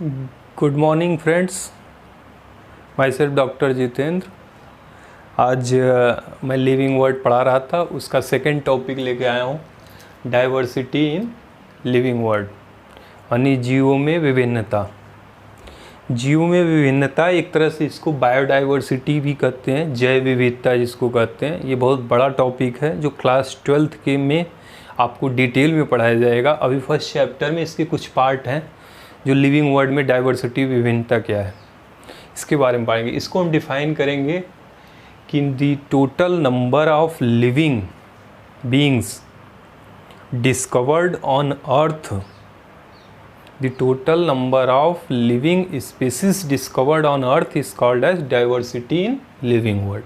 Good morning friends, my self doctor Jitendra. आज मैं living word पढ़ा रहा था, उसका सेकंड टॉपिक लेके आया हूँ, डाइवर्सिटी इन लिविंग वर्ड, यानी जीवों में विभिन्नता। जीवों में विभिन्नता, एक तरह से इसको बायोडाइवर्सिटी भी कहते हैं, जैव विविधता जिसको कहते हैं। ये बहुत बड़ा टॉपिक है जो क्लास 12th के में आपको डिटेल में पढ़ाया जाएगा। अभी फर्स्ट चैप्टर में इसके कुछ पार्ट हैं जो लिविंग वर्ड में डाइवर्सिटी विभिन्नता क्या है इसके बारे में पढ़ेंगे। इसको हम डिफाइन करेंगे कि the total number of living beings discovered on earth, the total number of living species discovered on earth is called as diversity in living world.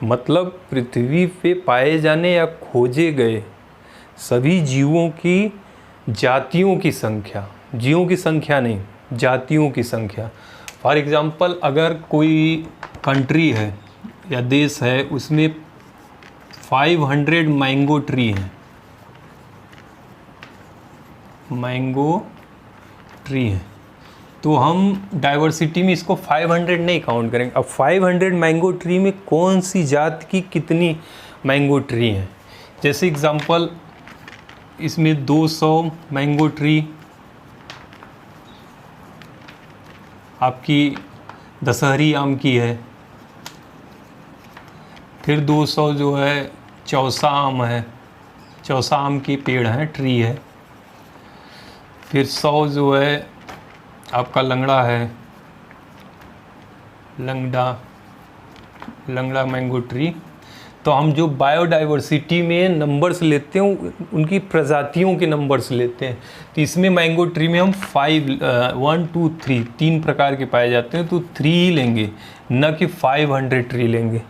मतलब पृथ्वी पे पाए जाने या खोजे गए सभी जीवों की जातियों की संख्या, जीवों की संख्या नहीं, जातियों की संख्या। फॉर एग्ज़ाम्पल, अगर कोई कंट्री है या देश है, उसमें 500 मैंगो ट्री हैं, मैंगो ट्री है, तो हम डाइवर्सिटी में इसको 500 नहीं काउंट करेंगे। अब 500 मैंगो ट्री में कौन सी जात की कितनी मैंगो ट्री हैं। जैसे एग्ज़ाम्पल, इसमें 200 मैंगो ट्री आपकी दशहरी आम की है, फिर 200 जो है चौसा आम है, चौसा आम के पेड़ हैं, ट्री है, फिर 100 जो है आपका लंगड़ा है, लंगड़ा मैंगो ट्री। तो हम जो बायोडाइवर्सिटी में नंबर्स लेते हैं उनकी प्रजातियों के नंबर्स लेते हैं। तो इसमें मैंगो ट्री में हम 1 2 3 तीन प्रकार के पाए जाते हैं, तो 3 ही लेंगे, न कि 500 ट्री लेंगे।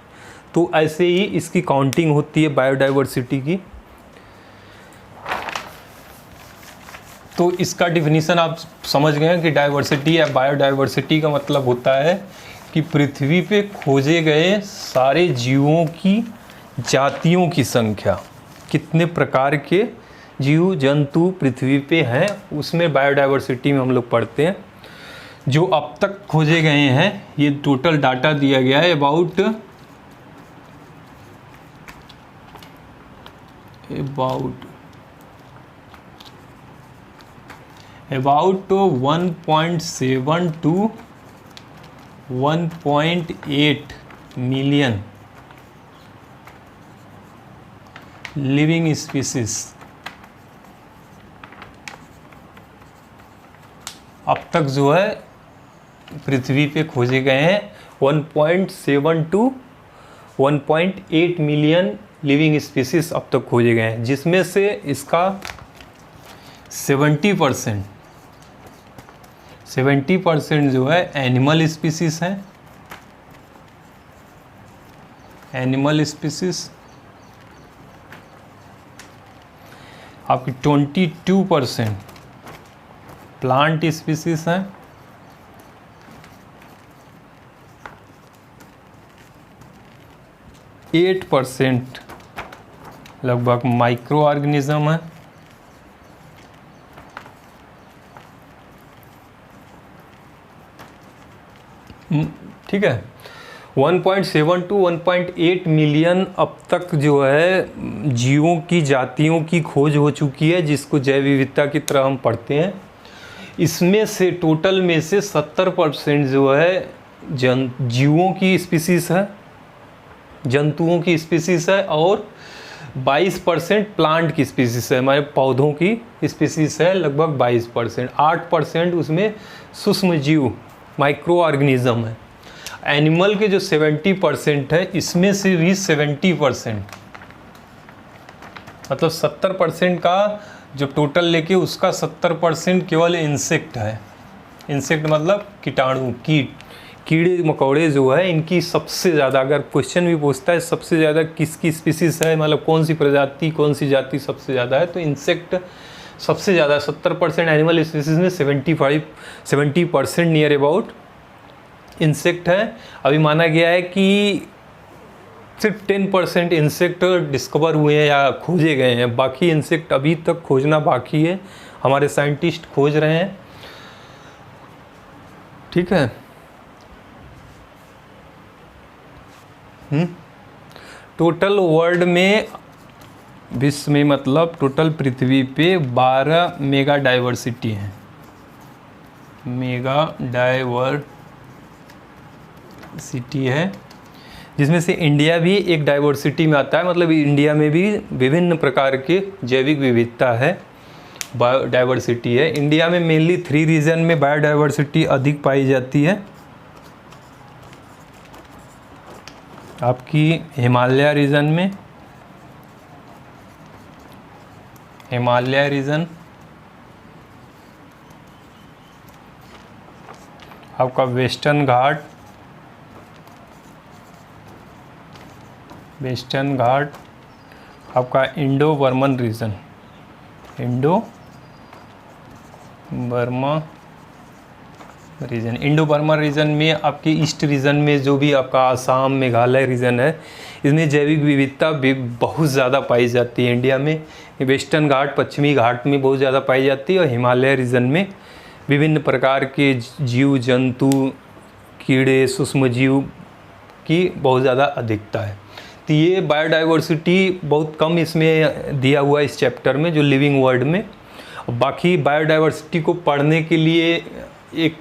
तो ऐसे ही इसकी काउंटिंग होती है बायोडाइवर्सिटी की। तो इसका डिफिनीसन आप समझ गए कि डाइवर्सिटी या बायोडाइवर्सिटी का मतलब होता है कि पृथ्वी पे खोजे गए सारे जीवों की जातियों की संख्या, कितने प्रकार के जीव जंतु पृथ्वी पे हैं, उसमें बायोडाइवर्सिटी में हम लोग पढ़ते हैं। जो अब तक खोजे गए हैं, ये टोटल डाटा दिया गया है about 1.7 to 1.8 million living species अब तक जो है पृथ्वी पे खोजे गए हैं। 1.7 to 1.8 मिलियन लिविंग स्पीसीज अब तक खोजे गए हैं, जिसमें से इसका 70% जो है एनिमल स्पीसीज हैं, एनिमल स्पीसीज। आपकी 22% प्लांट स्पीसीज हैं, 8% लगभग माइक्रो ऑर्गेनिज्म है, ठीक है। 1.7 to 1.8 मिलियन अब तक जो है जीवों की जातियों की खोज हो चुकी है, जिसको जैव विविधता की तरह हम पढ़ते हैं। इसमें से टोटल में से 70% जो है जीवों की स्पीसीज है, जंतुओं की स्पीसीज है, और 22% प्लांट की स्पीसीज है, हमारे पौधों की स्पीसीज है लगभग 22%। 8% उसमें सूक्ष्म जीव माइक्रो ऑर्गेनिज्म है। एनिमल के जो 70% है, इसमें से भी 70% मतलब 70% का जो टोटल लेके उसका 70% केवल इंसेक्ट है। इंसेक्ट मतलब कीटाणु, कीड़े मकोड़े जो है, इनकी सबसे ज़्यादा, अगर क्वेश्चन भी पूछता है सबसे ज़्यादा किसकी स्पीसीज है, मतलब कौन सी प्रजाति, कौन सी जाति सबसे ज़्यादा है, तो इंसेक्ट सबसे ज़्यादा 70%। एनिमल स्पीसीज में 70% नियर अबाउट इंसेक्ट है। अभी माना गया है कि सिर्फ 10% इंसेक्ट डिस्कवर हुए हैं या खोजे गए हैं, बाकी इंसेक्ट अभी तक खोजना बाकी है, हमारे साइंटिस्ट खोज रहे हैं। ठीक है। टोटल वर्ल्ड में, विश्व में मतलब टोटल पृथ्वी पे 12 मेगा डाइवर्सिटी है, मेगा डाइवर्सिटी है, जिसमें से इंडिया भी एक डाइवर्सिटी में आता है। मतलब इंडिया में भी विभिन्न प्रकार के जैविक विविधता है, बायोडाइवर्सिटी है। इंडिया में मेनली 3 रीजन में बायोडाइवर्सिटी अधिक पाई जाती है। आपकी हिमालय रीजन में, हिमालय रीजन, आपका वेस्टर्न घाट, वेस्टर्न घाट, आपका Indo Burman region, Indo Burma region. Indo Burma region में आपके ईस्ट रीजन में जो भी आपका आसाम मेघालय रीजन है, इसमें जैविक विविधता भी बहुत ज़्यादा पाई जाती है। इंडिया में वेस्टर्न घाट, पश्चिमी घाट में बहुत ज़्यादा पाई जाती है, और हिमालय रीजन में विभिन्न प्रकार के जीव जंतु, कीड़े, सूक्ष्म जीव की बहुत ज़्यादा अधिकता है। तो ये बायोडाइवर्सिटी बहुत कम इसमें दिया हुआ है इस चैप्टर में, जो लिविंग वर्ल्ड में। बाकी बायोडाइवर्सिटी को पढ़ने के लिए एक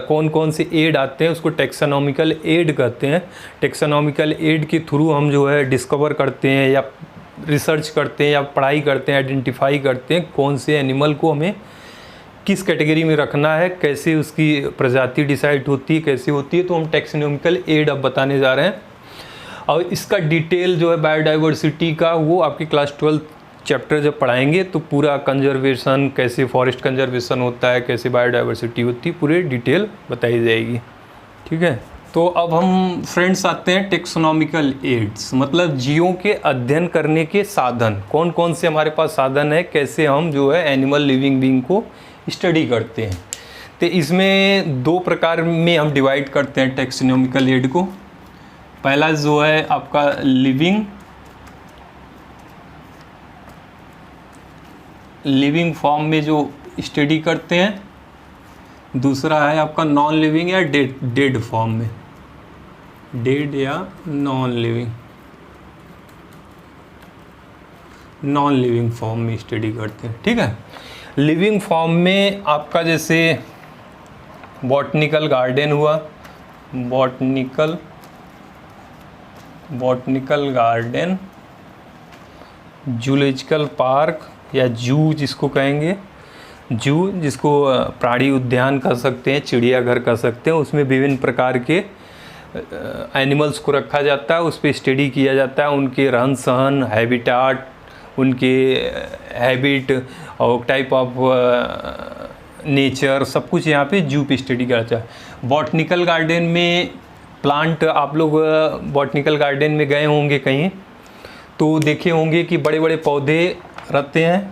कौन कौन से एड आते हैं, उसको टेक्सोनॉमिकल एड कहते हैं। टेक्सोनॉमिकल एड के थ्रू हम जो है डिस्कवर करते हैं या रिसर्च करते हैं या पढ़ाई करते हैं, आइडेंटिफाई करते हैं कौन से एनिमल को हमें किस कैटेगरी में रखना है, कैसे उसकी प्रजाति डिसाइड होती है, कैसे होती है। तो हम टेक्सोनॉमिकल एड अब बताने जा रहे हैं। और इसका डिटेल जो है बायोडाइवर्सिटी का, वो आपकी क्लास 12 चैप्टर जब पढ़ाएंगे तो पूरा कंजर्वेशन, कैसे फॉरेस्ट कंजर्वेशन होता है, कैसे बायोडाइवर्सिटी होती है, पूरी डिटेल बताई जाएगी। ठीक है। तो अब हम फ्रेंड्स आते हैं टेक्सोनॉमिकल एड्स, मतलब जीवों के अध्ययन करने के साधन। कौन कौन से हमारे पास साधन है, कैसे हम जो है एनिमल लिविंग बीइंग को स्टडी करते हैं। तो इसमें 2 प्रकार में हम डिवाइड करते हैं टेक्सोनॉमिकल एड को। पहला जो है आपका लिविंग फॉर्म में जो स्टडी करते हैं, दूसरा है आपका नॉन लिविंग या डेड फॉर्म में, डेड या नॉन लिविंग फॉर्म में स्टडी करते हैं। ठीक है। लिविंग फॉर्म में आपका जैसे बॉटनिकल गार्डन हुआ, बॉटनिकल गार्डन, जूलॉजिकल पार्क या जू जिसको कहेंगे, जू जिसको प्राणी उद्यान कह सकते हैं, चिड़ियाघर कह सकते हैं। उसमें विभिन्न प्रकार के एनिमल्स को रखा जाता है, उस पर स्टडी किया जाता है, उनके रहन सहन, हैबिटाट, उनके हैबिट और टाइप ऑफ नेचर, सब कुछ यहाँ पे जू पे स्टडी किया जाता है। बॉटनिकल गार्डन में प्लांट, आप लोग बॉटनिकल गार्डन में गए होंगे कहीं तो देखे होंगे कि बड़े बड़े पौधे रहते हैं,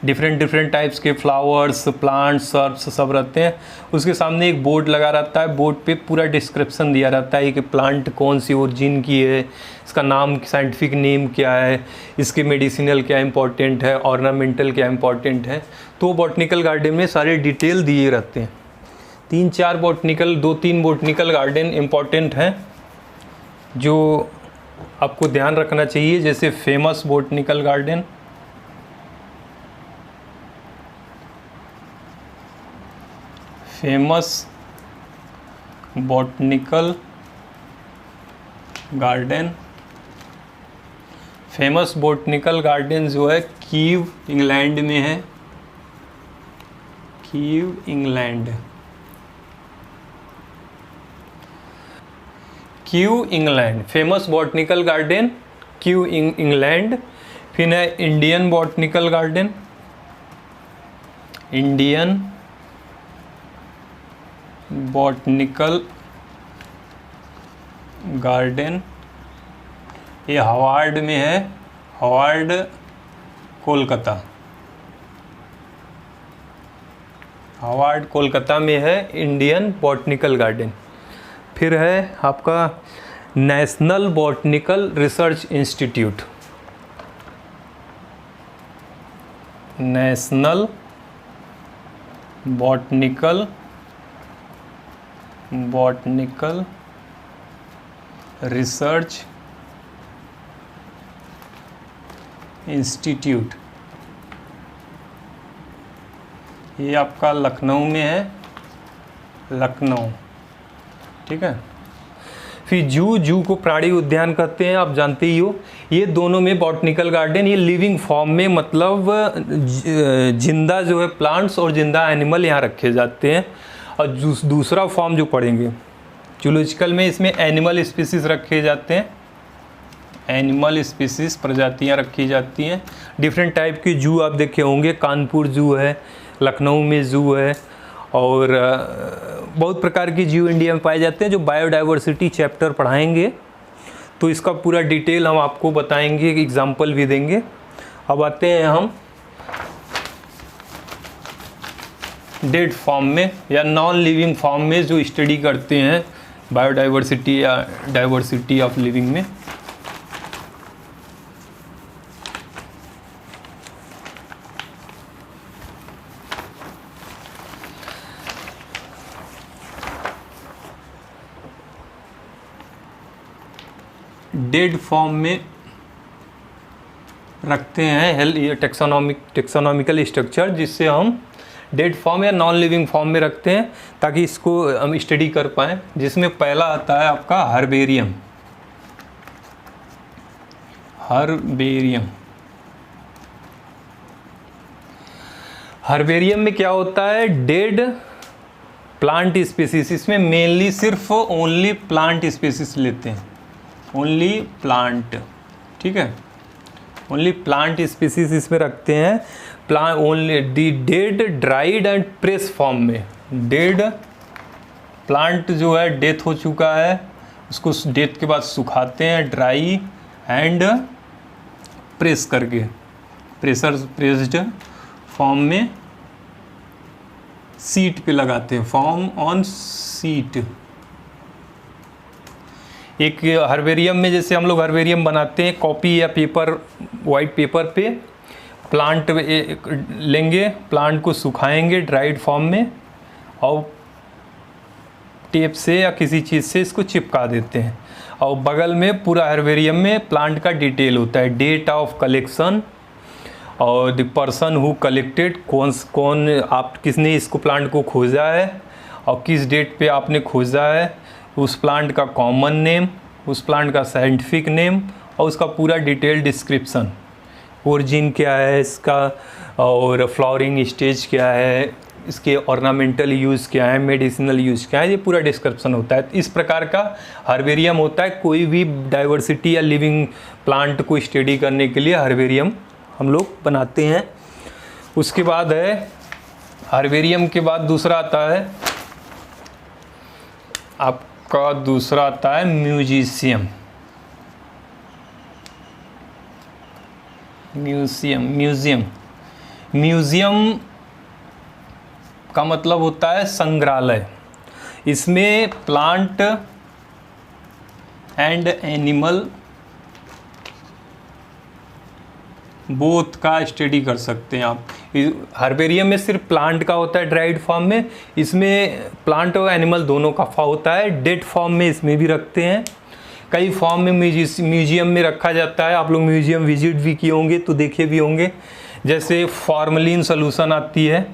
डिफरेंट टाइप्स के फ्लावर्स, प्लांट्स, हर्ब्स सब रहते हैं। उसके सामने एक बोर्ड लगा रहता है, बोर्ड पे पूरा डिस्क्रिप्शन दिया रहता है कि प्लांट कौन सी ओरिजिन की है, इसका नाम, साइंटिफिक नेम क्या है, इसके मेडिसिनल क्या इंपॉर्टेंट है, ऑर्नामेंटल क्या इंपॉर्टेंट है। तो बॉटनिकल गार्डन में सारे डिटेल दिए रहते हैं। 2-3 बॉटनिकल गार्डन इम्पॉर्टेंट हैं जो आपको ध्यान रखना चाहिए। जैसे famous botanical garden, famous botanical garden जो है कीव इंग्लैंड में है, Kyiv England, famous botanical garden Kyiv England. फिर है Indian botanical garden, Indian botanical garden, ये हार्वर्ड में है, हार्वर्ड कोलकाता में है इंडियन बॉटनिकल गार्डन। फिर है आपका national botanical research institute, national botanical botanical research institute, ये आपका लखनऊ में है, लखनऊ, ठीक है। फिर जू को प्राणी उद्यान कहते हैं, आप जानते ही हो। ये दोनों में बॉटनिकल गार्डन, ये लिविंग फॉर्म में, मतलब जिंदा जो है प्लांट्स और जिंदा एनिमल यहाँ रखे जाते हैं। और दूसरा फॉर्म जो पढ़ेंगे जूलॉजिकल में, इसमें एनिमल स्पीसीज रखे जाते हैं, एनिमल स्पीसीज प्रजातियाँ रखी जाती हैं। डिफरेंट टाइप के जू आप देखे होंगे, कानपुर जू है, लखनऊ में जू है, और बहुत प्रकार के जू इंडिया में पाए जाते हैं। जो बायोडाइवर्सिटी चैप्टर पढ़ाएंगे तो इसका पूरा डिटेल हम आपको बताएंगे, एग्जाम्पल भी देंगे। अब आते हैं हम डेड फॉर्म में या नॉन लिविंग फॉर्म में जो स्टडी करते हैं बायोडाइवर्सिटी या डाइवर्सिटी ऑफ लिविंग में। डेड फॉर्म में रखते हैं टेक्सोनॉमिकल स्ट्रक्चर, जिससे हम डेड फॉर्म या नॉन लिविंग फॉर्म में रखते हैं ताकि इसको हम स्टडी कर पाएँ। जिसमें पहला आता है आपका हर्बेरियम। हर्बेरियम में क्या होता है, डेड प्लांट स्पीसीज, इसमें मेनली सिर्फ ओनली प्लांट स्पीसीज लेते हैं, ओनली प्लांट, ठीक है, ओनली प्लांट स्पीसीज इसमें रखते हैं। Plant only the dead dried and press form में, डेड प्लांट जो है डेथ हो चुका है, उसको डेथ के बाद सुखाते हैं ड्राई एंड प्रेस करके, प्रेस्ड फॉर्म में सीट पे लगाते हैं, फॉर्म ऑन सीट। एक हर्बेरियम में जैसे हम लोग हर्बेरियम बनाते हैं, कॉपी या पेपर, वाइट पेपर पे प्लांट लेंगे, प्लांट को सुखाएंगे ड्राइड फॉर्म में और टेप से या किसी चीज़ से इसको चिपका देते हैं। और बगल में पूरा हर्बेरियम में प्लांट का डिटेल होता है, डेट ऑफ कलेक्शन और द पर्सन हु कलेक्टेड, कौन आप किसने इसको प्लांट को खोजा है और किस डेट पे आपने खोजा है, उस प्लांट का कॉमन नेम, उस प्लांट का साइंटिफिक नेम और उसका पूरा डिटेल डिस्क्रिप्शन, ओरिजिन क्या है इसका और फ्लावरिंग स्टेज क्या है, इसके ऑर्नामेंटल यूज़ क्या है, मेडिसिनल यूज़ क्या है, ये पूरा डिस्क्रिप्शन होता है। इस प्रकार का हर्बेरियम होता है। कोई भी डाइवर्सिटी या लिविंग प्लांट को स्टडी करने के लिए हर्बेरियम हम लोग बनाते हैं। उसके बाद है हर्बेरियम के बाद दूसरा आता है आपका, दूसरा आता है म्यूजियम। म्यूजियम का मतलब होता है संग्रहालय। इसमें प्लांट एंड एनिमल बोथ का स्टडी कर सकते हैं आप। हर्बेरियम में सिर्फ प्लांट का होता है ड्राइड फॉर्म में, इसमें प्लांट और एनिमल दोनों का होता है। डेड फॉर्म में इसमें भी रखते हैं, कई फॉर्म में म्यूजियम में रखा जाता है। आप लोग म्यूजियम विजिट भी किए होंगे तो देखे भी होंगे, जैसे फॉर्मलिन सॉल्यूशन आती है,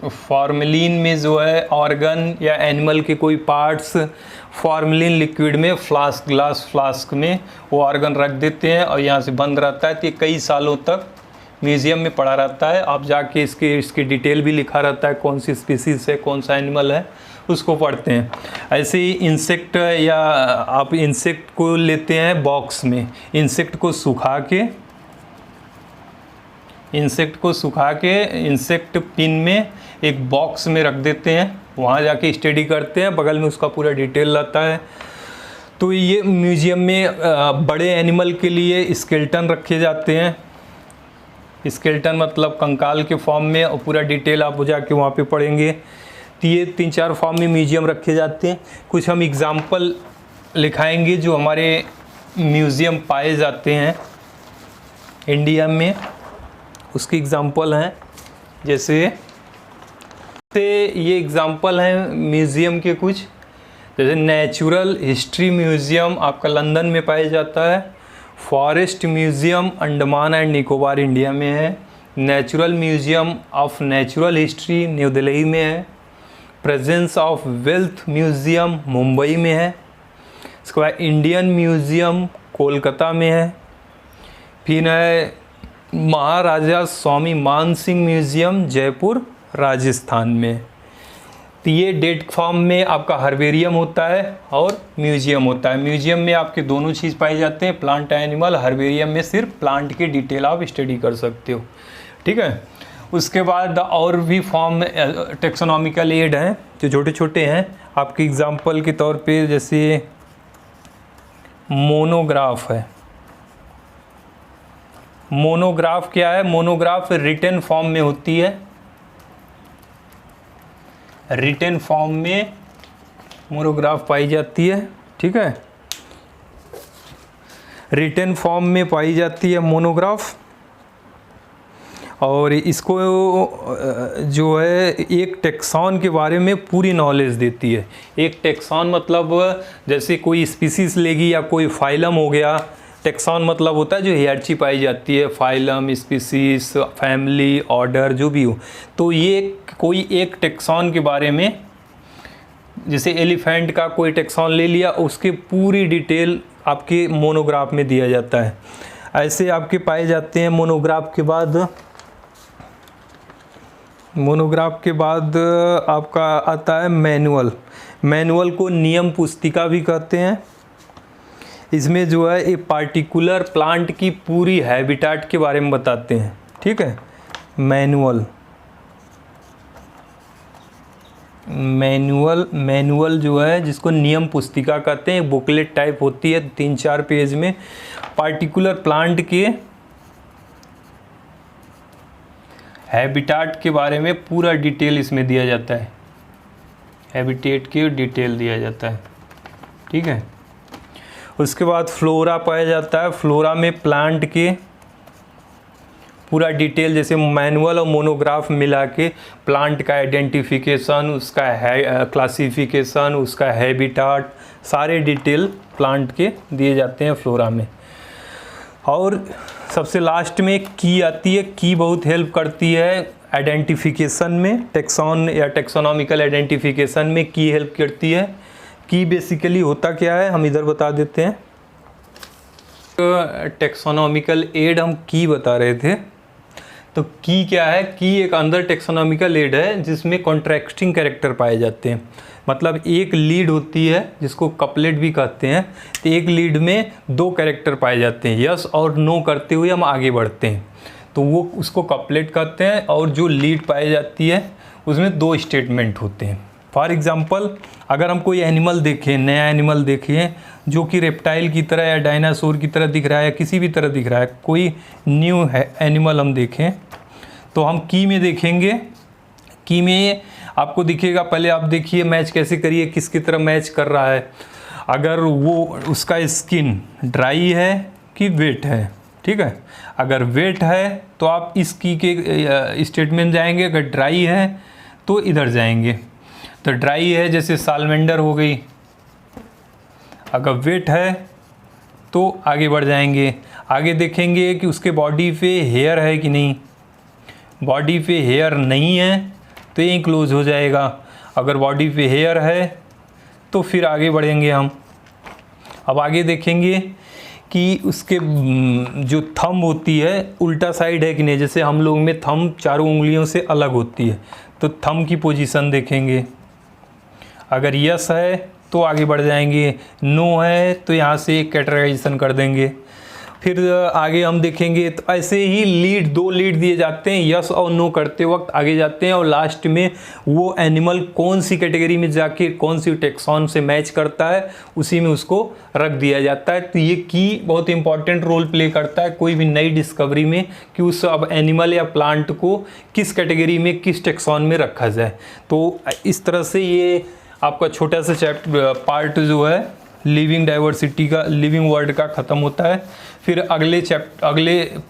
फॉर्मलिन में जो है ऑर्गन या एनिमल के कोई पार्ट्स फॉर्मलिन लिक्विड में फ्लास्क, ग्लास फ्लास्क में वो ऑर्गन रख देते हैं और यहाँ से बंद रहता है, तो ये कई सालों तक म्यूज़ियम में पड़ा रहता है। आप जाके इसके डिटेल भी लिखा रहता है, कौन सी स्पीसीज है, कौन सा एनिमल है, उसको पढ़ते हैं। ऐसे ही इंसेक्ट, या आप इंसेक्ट को लेते हैं बॉक्स में, इंसेक्ट को सुखा के इंसेक्ट पिन में एक बॉक्स में रख देते हैं, वहाँ जाके स्टडी करते हैं, बगल में उसका पूरा डिटेल रहता है। तो ये म्यूज़ियम में बड़े एनिमल के लिए स्केलेटन रखे जाते हैं। स्केलेटन मतलब कंकाल के फॉर्म में, और पूरा डिटेल आप जाके वहाँ पे पढ़ेंगे। तो ये 3-4 फॉर्म में म्यूज़ियम रखे जाते हैं। कुछ हम एग्ज़ाम्पल लिखाएंगे जो हमारे म्यूज़ियम पाए जाते हैं इंडिया में, उसके एग्ज़ाम्पल हैं। जैसे ये एग्जाम्पल हैं म्यूज़ियम के कुछ, जैसे नेचुरल हिस्ट्री म्यूज़ियम आपका लंदन में पाया जाता है, forest museum Andaman and Nicobar India में है, natural museum of natural history new Delhi में है, presence of wealth museum Mumbai में है, इसके बाद इंडियन म्यूज़ियम कोलकाता में है, फिर है महाराजा स्वामी मान सिंह म्यूज़ियम जयपुर राजस्थान में। तो ये डेट फॉर्म में आपका हर्बेरियम होता है और म्यूज़ियम होता है। म्यूज़ियम में आपके दोनों चीज़ पाए जाते हैं, प्लांट एनिमल। हर्बेरियम में सिर्फ प्लांट की डिटेल आप स्टडी कर सकते हो, ठीक है। उसके बाद और भी फॉर्म टेक्सोनॉमिकल एड हैं जो छोटे छोटे हैं आपके एग्जांपल के तौर पे, जैसे मोनोग्राफ है। मोनोग्राफ क्या है? मोनोग्राफ रिटन फॉर्म में होती है, रिटन फॉर्म में मोनोग्राफ पाई जाती है, ठीक है। रिटन फॉर्म में पाई जाती है मोनोग्राफ, और इसको जो है एक टेक्सॉन के बारे में पूरी नॉलेज देती है। एक टेक्सॉन मतलब जैसे कोई स्पीसीज लेगी या कोई फाइलम हो गया। टेक्सॉन मतलब होता है जो हियरची पाई जाती है, फाइलम, स्पीसीज, फैमिली, ऑर्डर, जो भी हो। तो ये कोई एक टेक्सॉन के बारे में, जैसे एलिफेंट का कोई टेक्सॉन ले लिया, उसके पूरी डिटेल आपके मोनोग्राफ में दिया जाता है। ऐसे आपके पाए जाते हैं। मोनोग्राफ के बाद आपका आता है मैनुअल। मैनुअल को नियम पुस्तिका भी कहते हैं। इसमें जो है एक पार्टिकुलर प्लांट की पूरी हैबिटेट के बारे में बताते हैं, ठीक है। मैनुअल जो है जिसको नियम पुस्तिका कहते हैं, बुकलेट टाइप होती है 3-4 पेज में। पार्टिकुलर प्लांट के हैबिटेट के बारे में पूरा डिटेल इसमें दिया जाता है, हैबिटेट की डिटेल दिया जाता है, ठीक है। उसके बाद फ्लोरा पाया जाता है। फ्लोरा में प्लांट के पूरा डिटेल, जैसे मैनुअल और मोनोग्राफ मिला के प्लांट का आइडेंटिफिकेशन, उसका है क्लासिफिकेशन, उसका हैबिटेट, सारे डिटेल प्लांट के दिए जाते हैं फ्लोरा में। और सबसे लास्ट में की आती है। की बहुत हेल्प करती है आइडेंटिफिकेशन में, टेक्सॉन या टेक्सोनॉमिकल आइडेंटिफिकेशन में की हेल्प करती है। की बेसिकली होता क्या है हम इधर बता देते हैं। टेक्सोनॉमिकल एड हम की बता रहे थे, तो की क्या है? की एक अंदर टेक्सोनॉमिकल एड है जिसमें कॉन्ट्रैक्टिंग कैरेक्टर पाए जाते हैं। मतलब एक लीड होती है जिसको कपलेट भी कहते हैं, तो एक लीड में 2 कैरेक्टर पाए जाते हैं। यस और नो करते हुए हम आगे बढ़ते हैं तो वो उसको कपलेट कहते हैं। और जो लीड पाई जाती है उसमें 2 स्टेटमेंट होते हैं। फॉर एग्जांपल अगर हम कोई एनिमल देखें, नया एनिमल देखें जो कि रेप्टाइल की तरह या डायनासोर की तरह दिख रहा है या किसी भी तरह दिख रहा है, कोई न्यू एनिमल हम देखें तो हम की में देखेंगे। की में आपको दिखेगा, पहले आप देखिए मैच कैसे करिए, किसकी तरह मैच कर रहा है। अगर वो उसका स्किन ड्राई है कि वेट है, ठीक है। अगर वेट है तो आप इस की के स्टेटमेंट जाएंगे, अगर ड्राई है तो इधर जाएंगे। तो ड्राई है जैसे सालमेंडर हो गई, अगर वेट है तो आगे बढ़ जाएंगे। आगे देखेंगे कि उसके बॉडी पे हेयर है कि नहीं। बॉडी पे हेयर नहीं है तो ये क्लोज हो जाएगा। अगर बॉडी पे हेयर है तो फिर आगे बढ़ेंगे हम। अब आगे देखेंगे कि उसके जो थंब होती है उल्टा साइड है कि नहीं। जैसे हम लोग में थंब चारों उंगलियों से अलग होती है, तो थंब की पोजीशन देखेंगे। अगर यस है तो आगे बढ़ जाएंगे, नो है तो यहाँ से कैटेगराइजेशन कर देंगे। फिर आगे हम देखेंगे तो ऐसे ही लीड 2 लीड दिए जाते हैं, यस और नो करते वक्त आगे जाते हैं। और लास्ट में वो एनिमल कौन सी कैटेगरी में जाके कौन सी टेक्सॉन से मैच करता है उसी में उसको रख दिया जाता है। तो ये की बहुत इंपॉर्टेंट रोल प्ले करता है कोई भी नई डिस्कवरी में कि उस अब एनिमल या प्लांट को किस कैटेगरी में किस टेक्सॉन में रखा जाए। तो इस तरह से ये आपका छोटा सा पार्ट जो है लिविंग डाइवर्सिटी का, लिविंग वर्ल्ड का ख़त्म होता है। फिर अगले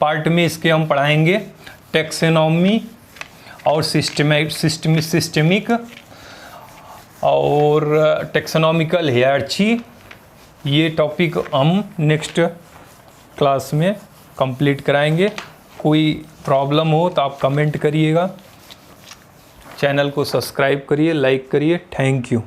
पार्ट में इसके हम पढ़ाएंगे टैक्सोनॉमी और सिस्टमिक और टेक्सोनॉमिकल हायरार्ची, ये टॉपिक हम नेक्स्ट क्लास में कंप्लीट कराएंगे। कोई प्रॉब्लम हो तो आप कमेंट करिएगा, चैनल को सब्सक्राइब करिए, लाइक करिए। Thank you.